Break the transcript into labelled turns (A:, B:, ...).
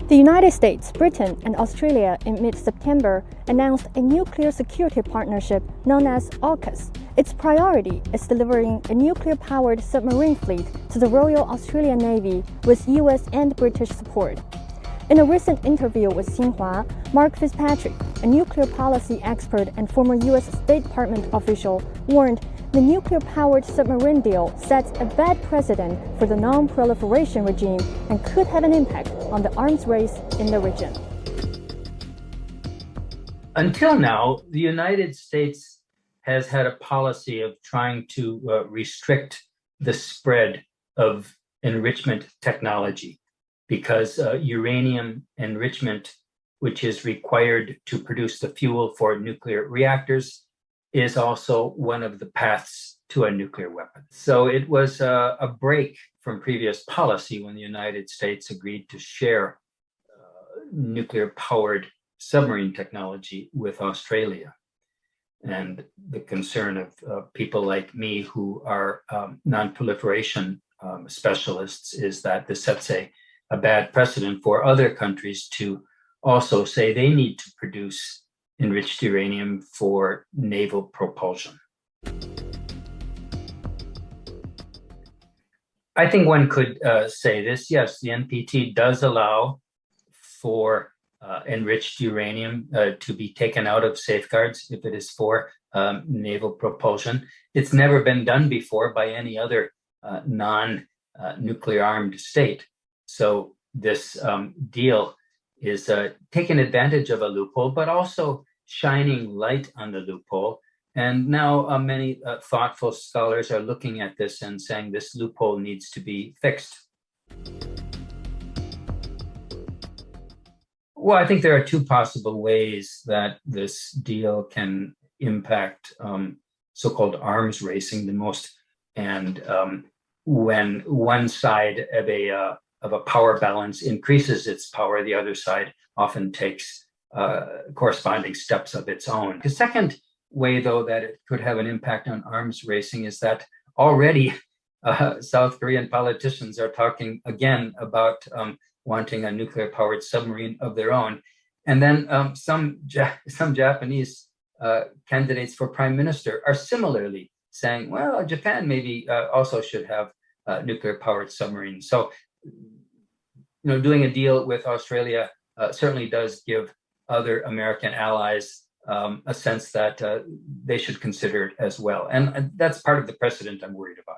A: The United States, Britain, and Australia in mid-September announced a nuclear security partnership known as AUKUS. Its priority is delivering a nuclear-powered submarine fleet to the Royal Australian Navy with US and British support. In a recent interview with Xinhua, Mark Fitzpatrick, a nuclear policy expert and former US State Department official, warned the nuclear-powered submarine deal sets a bad precedent for the non-proliferation regime and could have an impact on the arms race in the region.
B: Until now, the United States has had a policy of trying to restrict the spread of enrichment technology because uranium enrichment, which is required to produce the fuel for nuclear reactors, is also one of the paths to a nuclear weapon. So it was a break from previous policy when the United States agreed to share nuclear-powered submarine technology with Australia. And the concern of people like me who are non-proliferation specialists is that this sets a bad precedent for other countries to also say they need to produce enriched uranium for naval propulsion. I think one could say this, yes, the NPT does allow for enriched uranium to be taken out of safeguards if it is for naval propulsion. It's never been done before by any other non-nuclear armed state. So this deal is taking advantage of a loophole, but also shining light on the loophole. And now many thoughtful scholars are looking at this and saying this loophole needs to be fixed. Well, I think there are two possible ways that this deal can impact so-called arms racing the most. And when one side of a power balance increases its power, the other side often takes corresponding steps of its own. The second way, though, that it could have an impact on arms racing is that already South Korean politicians are talking again about wanting a nuclear-powered submarine of their own. And then some Japanese candidates for prime minister are similarly saying, well, Japan maybe also should have nuclear-powered submarines. So, doing a deal with Australia certainly does give other American allies a sense that they should consider it as well. And that's part of the precedent I'm worried about.